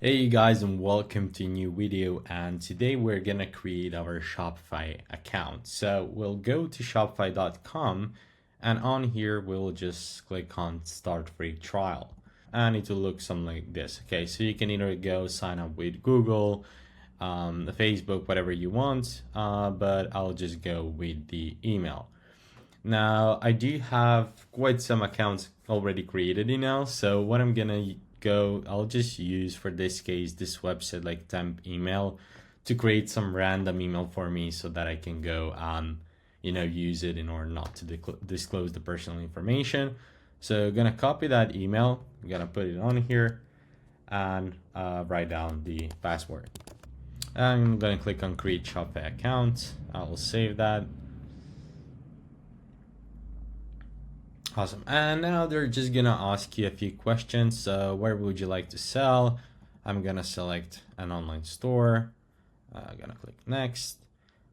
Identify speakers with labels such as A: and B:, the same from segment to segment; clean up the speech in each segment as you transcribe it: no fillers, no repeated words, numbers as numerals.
A: Hey you guys, and welcome to a new video, and today we're gonna create our Shopify account. So we'll go to shopify.com, and on here we'll just click on start free trial, and it will look something like this. Okay, so you can either go sign up with Google, the Facebook, whatever you want, but I'll just go with the email. Now, I do have quite some accounts already created email, so what I'm gonna I'll just use for this case this website like temp email to create some random email for me so that I can go and use it in order not to disclose the personal information. So I'm gonna copy that email, I'm gonna put it on here and write down the password. I'm gonna click on create Shopify account. I will save that. Awesome. And now they're just gonna ask you a few questions. So where would you like to sell? I'm gonna select an online store. I'm gonna click next.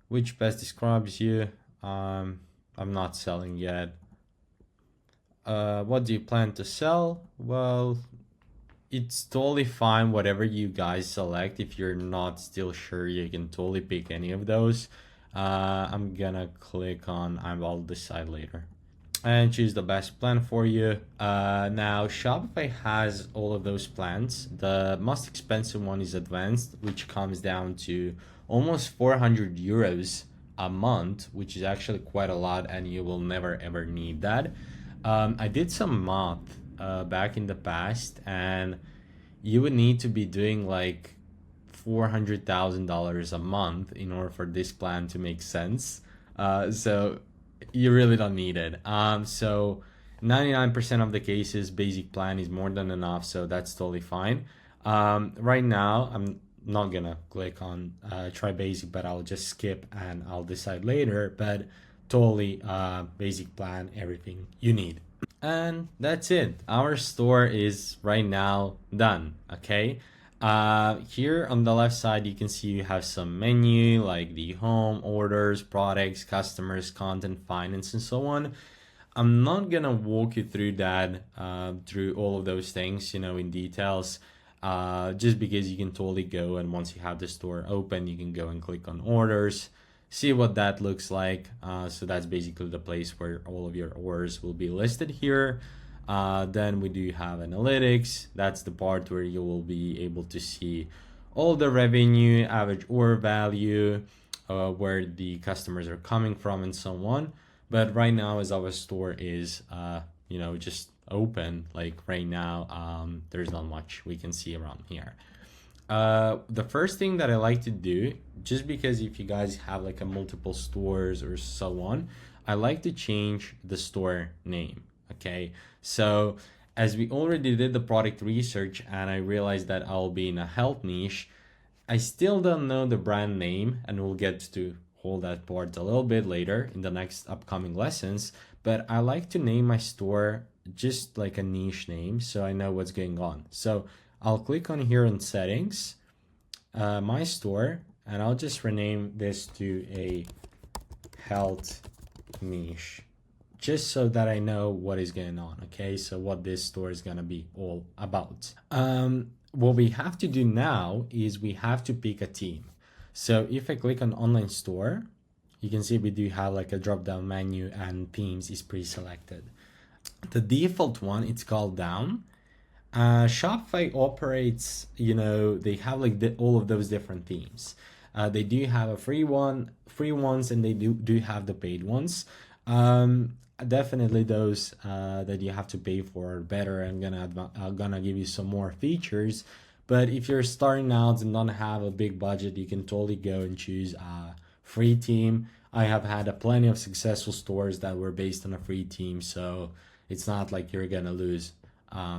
A: Which best describes you? I'm not selling yet. What do you plan to sell? Well, it's totally fine whatever you guys select. If you're not still sure, you can totally pick any of those. I'm gonna click on I'll decide later and choose the best plan for you. Now Shopify has all of those plans. The most expensive one is advanced, which comes down to almost 400 euros a month, which is actually quite a lot, and you will never ever need that. I did some math back in the past, and you would need to be doing like $400,000 a month in order for this plan to make sense. So you really don't need it. So 99% of the cases, basic plan is more than enough, so that's totally fine. Right now, I'm not gonna click on try basic, but I'll just skip and I'll decide later. But totally basic plan, everything you need. And that's it. Our store is right now done. Okay. Here on the left side, you can see you have some menu like the home, orders, products, customers, content, finance, and so on. I'm not gonna walk you through that, through all of those things, in details, just because you can totally go, and once you have the store open, you can go and click on orders, see what that looks like. So that's basically the place where all of your orders will be listed here. Then we do have analytics. That's the part where you will be able to see all the revenue, average order value, where the customers are coming from, and so on. But right now, as our store is, just open, like right now, there's not much we can see around here. The first thing that I like to do, just because if you guys have like a multiple stores or so on, I like to change the store name. Okay, so as we already did the product research and I realized that I'll be in a health niche, I still don't know the brand name, and we'll get to hold that part a little bit later in the next upcoming lessons. But I like to name my store just like a niche name so I know what's going on. So I'll click on here on settings, my store, and I'll just rename this to a health niche, just so that I know what is going on. Okay, so what this store is going to be all about. What we have to do now is we have to pick a theme. So if I click on online store, you can see we do have like a drop down menu, and themes is pre-selected. The default one, it's called down. Shopify operates, they have like all of those different themes. They do have a free ones, and they do have the paid ones. Definitely those that you have to pay for are better. I'm gonna give you some more features. But if you're starting out and don't have a big budget, you can totally go and choose a free theme. I have had plenty of successful stores that were based on a free theme, so it's not like you're gonna lose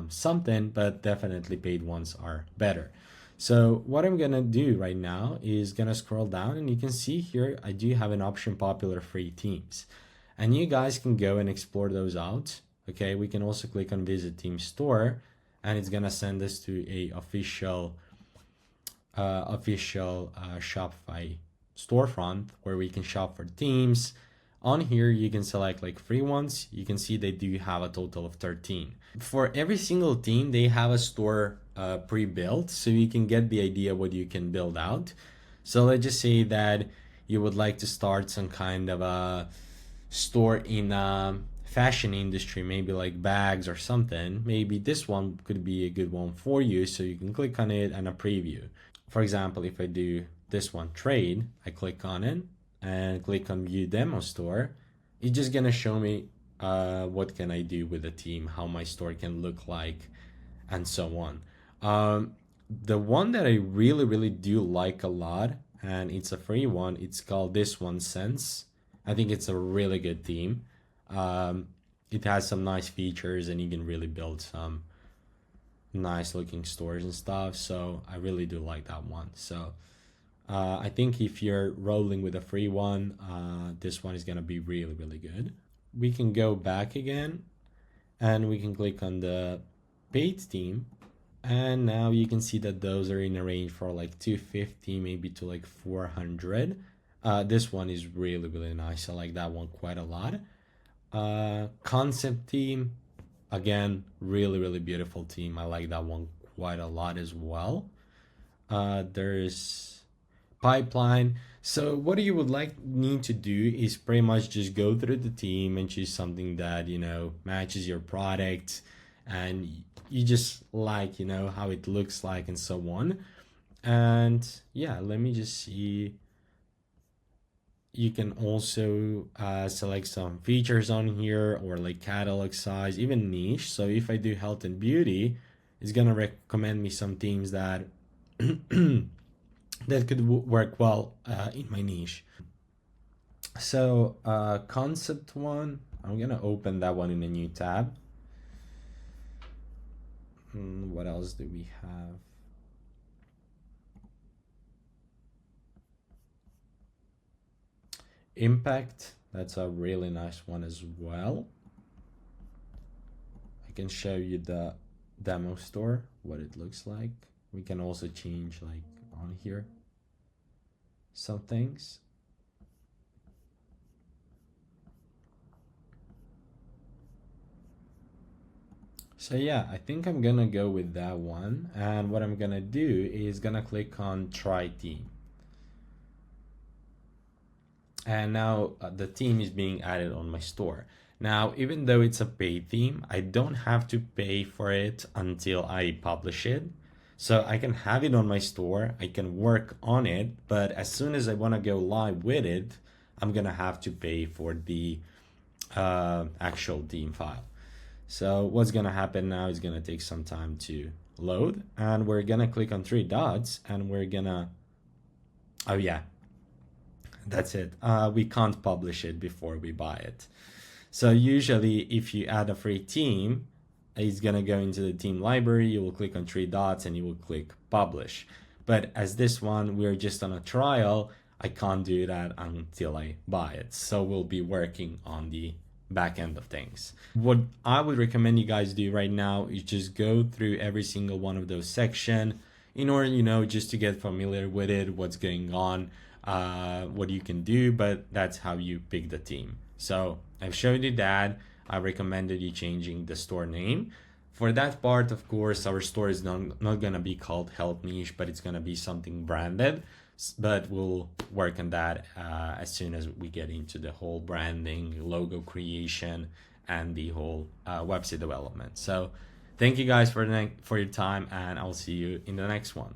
A: something, but definitely paid ones are better. So what I'm gonna do right now is gonna scroll down, and you can see here I do have an option popular free themes, and you guys can go and explore those out. Okay, we can also click on visit theme store, and it's gonna send us to a official Shopify storefront where we can shop for themes. On here, you can select like free ones. You can see they do have a total of 13. For every single theme, they have a store pre-built so you can get the idea what you can build out. So let's just say that you would like to start some kind of a store in a fashion industry, maybe like bags or something. Maybe this one could be a good one for you, so you can click on it and a preview. For example, if I do this one, trade, I click on it and click on view demo store, it's just gonna show me what can I do with the team, how my store can look like, and so on. The one that I really do like a lot, and it's a free one, it's called This One Sense. I think it's a really good theme. It has some nice features, and you can really build some nice looking stores and stuff. So I really do like that one. So I think if you're rolling with a free one, this one is gonna be really good. We can go back again, and we can click on the paid theme, and now you can see that those are in a range for like 250 maybe to like 400. This one is really nice. I like that one quite a lot. Concept theme, again, really beautiful theme. I like that one quite a lot as well. There's pipeline. So what you would like need to do is pretty much just go through the theme and choose something that matches your product and you just like how it looks like and so on. And yeah, let me just see. You can also select some features on here, or like catalog size, even niche. So if I do health and beauty, it's gonna recommend me some themes that that could work well in my niche. So concept one, I'm gonna open that one in a new tab. What else do we have? Impact, that's a really nice one as well. I can show you the demo store, what it looks like. We can also change like on here some things. So yeah, I think I'm gonna go with that one, and what I'm gonna do is gonna click on try theme. And now the theme is being added on my store. Now, even though it's a paid theme, I don't have to pay for it until I publish it. So I can have it on my store, I can work on it, but as soon as I want to go live with it, I'm gonna have to pay for the actual theme file. So what's gonna happen now is gonna take some time to load, and we're gonna click on three dots, and we're gonna, oh yeah, that's it. We can't publish it before we buy it. So usually if you add a free theme, it's gonna go into the theme library, you will click on three dots and you will click publish. But as this one, we're just on a trial, I can't do that until I buy it. So we'll be working on the back end of things. What I would recommend you guys do right now is just go through every single one of those sections in order, just to get familiar with it, what's going on, what you can do, but that's how you pick the theme. So I've showed you that. I recommended you changing the store name. For that part, of course, our store is not gonna be called Health Niche, but it's gonna be something branded. But we'll work on that as soon as we get into the whole branding, logo creation, and the whole website development. So thank you guys for your time, and I'll see you in the next one.